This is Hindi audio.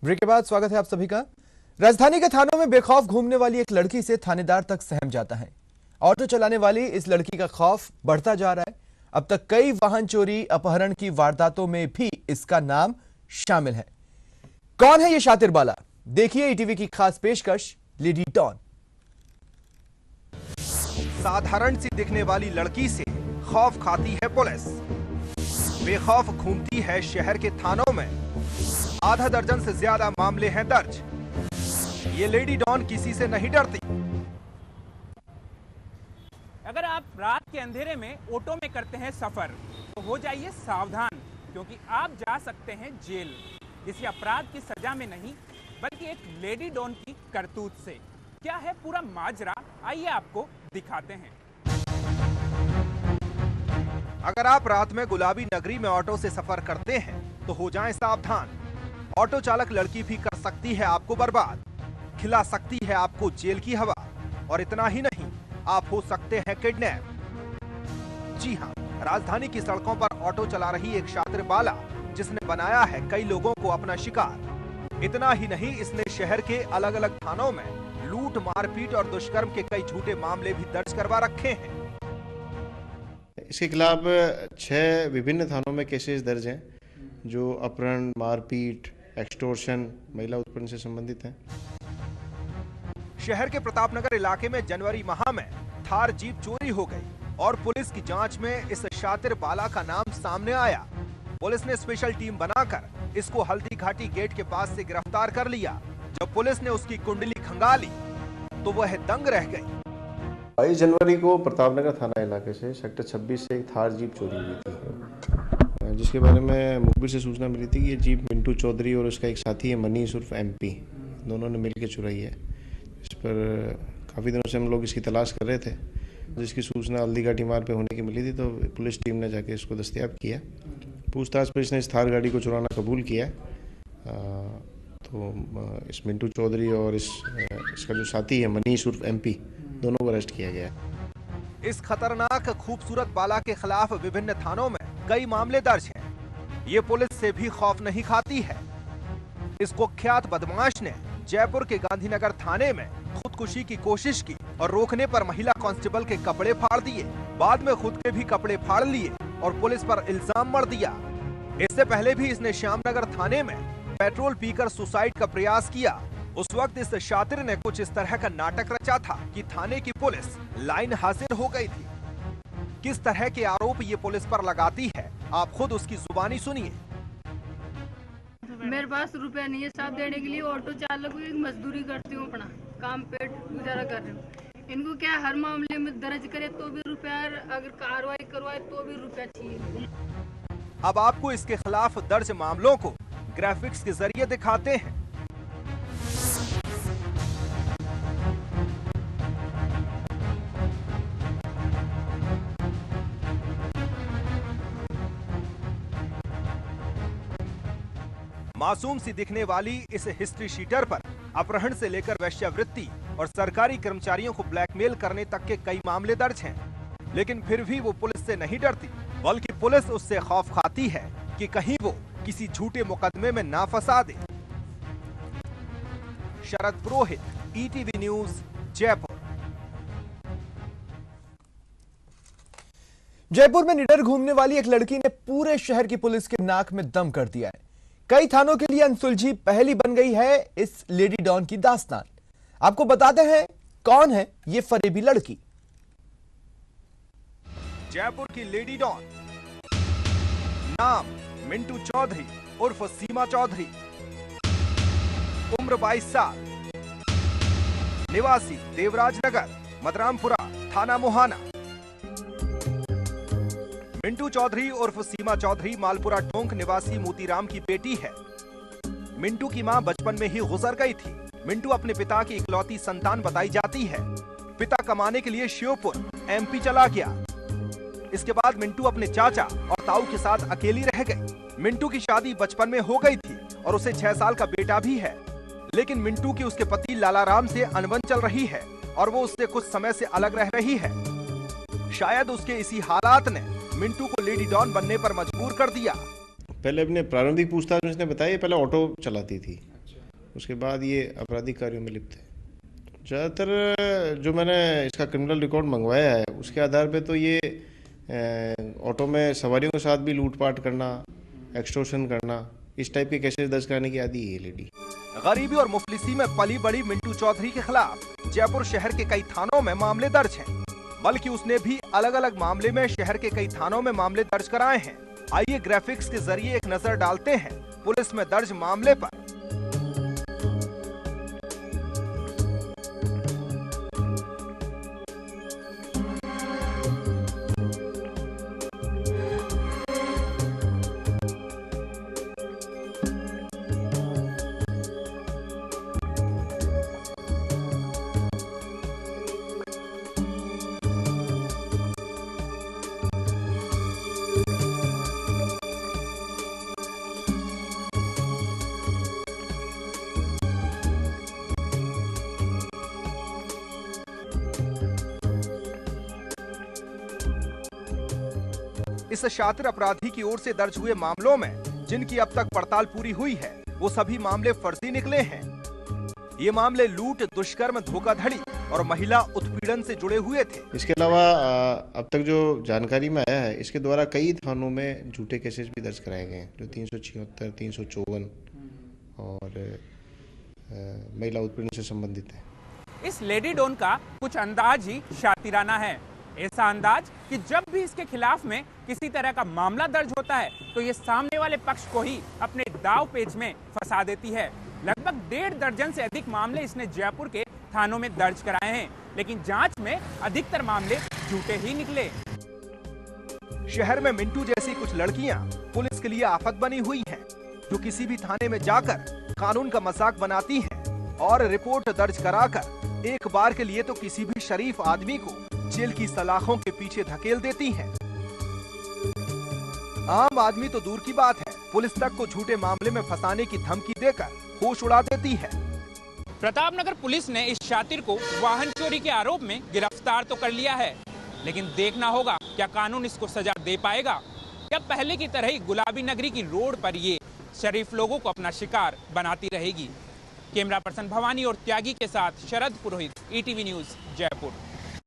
ब्रेक के बाद स्वागत है आप सभी का। राजधानी के थानों में बेखौफ घूमने वाली एक लड़की से थानेदार तक सहम जाता है। ऑटो चलाने वाली इस लड़की का खौफ बढ़ता जा रहा है। अब तक कई वाहन चोरी अपहरण की वारदातों में भी इसका नाम शामिल है। कौन है ये शातिर बाला? देखिए ईटीवी की खास पेशकश लेडी डॉन। साधारण सी दिखने वाली लड़की से खौफ खाती है पुलिस। बेखौफ घूमती है शहर के थानों में। आधा दर्जन से ज्यादा मामले हैं दर्ज। ये लेडी डॉन किसी से नहीं डरती। अगर आप रात के अंधेरे में ऑटो में करते हैं सफर तो हो जाइए सावधान, क्योंकि आप जा सकते हैं जेल। किसी अपराध की सजा में नहीं, बल्कि एक लेडी डॉन की करतूत से। क्या है पूरा माजरा, आइए आपको दिखाते हैं। अगर आप रात में गुलाबी नगरी में ऑटो से सफर करते हैं तो हो जाएं सावधान। ऑटो चालक लड़की भी कर सकती है आपको बर्बाद, खिला सकती है आपको जेल की हवा, और इतना ही नहीं, आप हो सकते हैं किडनैप। जी हां, राजधानी की सड़कों पर ऑटो चला रही एक शातिर बाला, जिसने बनाया है कई लोगों को अपना शिकार। इतना ही नहीं, इसने शहर के अलग अलग थानों में लूट, मारपीट और दुष्कर्म के कई झूठे मामले भी दर्ज करवा रखे हैं। इसके खिलाफ 6 विभिन्न थानों में केसेस दर्ज हैं, जो अपहरण, मारपीट, एक्सटॉर्शन, महिला उत्पीड़न से संबंधित हैं। शहर के प्रतापनगर इलाके में जनवरी माह में थार जीप चोरी हो गई और पुलिस की जांच में इस शातिर बाला का नाम सामने आया। पुलिस ने स्पेशल टीम बनाकर इसको हल्दी घाटी गेट के पास से गिरफ्तार कर लिया। जब पुलिस ने उसकी कुंडली खंगाली तो वह दंग रह गई। 22 जनवरी को प्रतापनगर थाना इलाके से सेक्टर 26 से एक थार जीप चोरी हुई थी, जिसके बारे में मुखबिर से सूचना मिली थी कि ये जीप मिंटू चौधरी और उसका एक साथी है मनीष उर्फ MP, दोनों ने मिलकर चुराई है। इस पर काफ़ी दिनों से हम लोग इसकी तलाश कर रहे थे। जिसकी सूचना हल्दी घाटी मार्ग पे होने की मिली थी, तो पुलिस टीम ने जाके इसको दस्तयाब किया। पूछताछ पर इसने इस थार गाड़ी को चुराना कबूल किया। तो इस मिंटू चौधरी और इसका जो साथी है मनीष उर्फ MP, दोनों को अरेस्ट किया गया। इस खतरनाक खूबसूरत बाला के खिलाफ विभिन्न थानों में कई मामले दर्ज हैं। ये पुलिस से भी खौफ नहीं खाती है। इस कुख्यात बदमाश ने जयपुर के गांधीनगर थाने में खुदकुशी की कोशिश की और रोकने पर महिला कांस्टेबल के कपड़े फाड़ दिए। बाद में खुद के भी कपड़े फाड़ लिए और पुलिस पर इल्जाम मढ़ दिया। इससे पहले भी इसने श्यामनगर थाने में पेट्रोल पीकर सुसाइड का प्रयास किया। उस वक्त इस शातिर ने कुछ इस तरह का नाटक रचा था कि थाने की पुलिस लाइन हाजिर हो गई थी। किस तरह के आरोप ये पुलिस पर लगाती है, आप खुद उसकी जुबानी सुनिए। मेरे पास रुपया नहीं है साहब देने के लिए। ऑटो चालक को एक मजदूरी करती हूँ, अपना काम पेट गुजारा कर रही हूँ। इनको क्या हर मामले में दर्ज करे तो भी रुपया, अगर कार्रवाई करवाए तो भी रुपया चाहिए। अब आपको इसके खिलाफ दर्ज मामलों को ग्राफिक्स के जरिए दिखाते हैं। मासूम सी दिखने वाली इस हिस्ट्री शीटर पर अपहरण से लेकर वेश्यावृत्ति और सरकारी कर्मचारियों को ब्लैकमेल करने तक के कई मामले दर्ज हैं। लेकिन फिर भी वो पुलिस से नहीं डरती, बल्कि पुलिस उससे खौफ खाती है कि कहीं वो किसी झूठे मुकदमे में ना फंसा दे। शरद पुरोहित, ETV न्यूज, जयपुर। जयपुर में निडर घूमने वाली एक लड़की ने पूरे शहर की पुलिस के नाक में दम कर दिया है। कई थानों के लिए अनसुलझी पहेली बन गई है इस लेडी डॉन की दास्तान। आपको बताते हैं कौन है ये फरेबी लड़की। जयपुर की लेडी डॉन, नाम मिंटू चौधरी उर्फ सीमा चौधरी, उम्र 22 साल, निवासी देवराजनगर, मदरामपुरा, थाना मोहाना। मिंटू चौधरी उर्फ सीमा चौधरी मालपुरा टोंक निवासी मोतीराम की बेटी है। मिंटू की मां बचपन में ही गुजर गई थी। मिंटू अपने पिता की इकलौती संतान बताई जाती है। पिता कमाने के लिए श्योपुर MP चला गया। इसके बाद मिंटू अपने चाचा और ताऊ के साथ अकेली रह गई। मिंटू की शादी बचपन में हो गई थी और उसे 6 साल का बेटा भी है। लेकिन मिंटू की उसके पति लालाराम से अनबन चल रही है और वो उससे कुछ समय से अलग रह रही है। शायद उसके इसी हालात ने मिंटू को लेडी डॉन बनने पर मजबूर कर दिया। पहले अपने प्रारंभिक पूछताछ में इसने बताया पहले ऑटो चलाती थी। उसके बाद ये आपराधिक कार्यों में लिप्त है। ज़्यादातर जो मैंने इसका क्रिमिनल रिकॉर्ड मंगवाया है उसके आधार पे तो ये ऑटो में सवारियों के साथ भी लूटपाट करना, एक्सटॉर्शन करना, इस टाइप के केसेस दर्ज कराने की आदी है ये लेडी। गरीबी और मुफलिसी में पली बड़ी मिंटू चौधरी के खिलाफ जयपुर शहर के कई थानों में मामले दर्ज हैं। बल्कि उसने भी अलग अलग मामले में शहर के कई थानों में मामले दर्ज कराए हैं। आइए ग्राफिक्स के जरिए एक नजर डालते हैं पुलिस में दर्ज मामले पर। इस शातिर अपराधी की ओर से दर्ज हुए मामलों में जिनकी अब तक पड़ताल पूरी हुई है वो सभी मामले फर्जी निकले हैं। ये मामले लूट, दुष्कर्म, धोखाधड़ी और महिला उत्पीड़न से जुड़े हुए थे। इसके अलावा अब तक जो जानकारी में आया है इसके द्वारा कई थानों में झूठे केसेस भी दर्ज कराए गए हैं जो 376, 354 और महिला उत्पीड़न से संबंधित है। इस लेडी डॉन का कुछ अंदाज ही शातिराना है। ऐसा अंदाज कि जब भी इसके खिलाफ में किसी तरह का मामला दर्ज होता है तो ये सामने वाले पक्ष को ही अपने दाव पेच में फंसा देती है। लगभग 1.5 दर्जन से अधिक मामले इसने जयपुर के थानों में दर्ज कराए हैं, लेकिन जांच में अधिकतर मामले झूठे ही निकले। शहर में मिंटू जैसी कुछ लड़कियां पुलिस के लिए आफत बनी हुई हैं, जो किसी भी थाने में जाकर कानून का मजाक बनाती हैं और रिपोर्ट दर्ज कराकर एक बार के लिए तो किसी भी शरीफ आदमी को जेल की सलाखों के पीछे धकेल देती हैं। आम आदमी तो दूर की बात है, पुलिस तक को झूठे मामले में फंसाने की धमकी देकर होश उड़ा देती है। प्रतापनगर पुलिस ने इस शातिर को वाहन चोरी के आरोप में गिरफ्तार तो कर लिया है, लेकिन देखना होगा क्या कानून इसको सजा दे पाएगा या पहले की तरह ही गुलाबी नगरी की रोड पर ये शरीफ लोगों को अपना शिकार बनाती रहेगी। कैमरा पर्सन भवानी और त्यागी के साथ शरद पुरोहित, ETV न्यूज, जयपुर।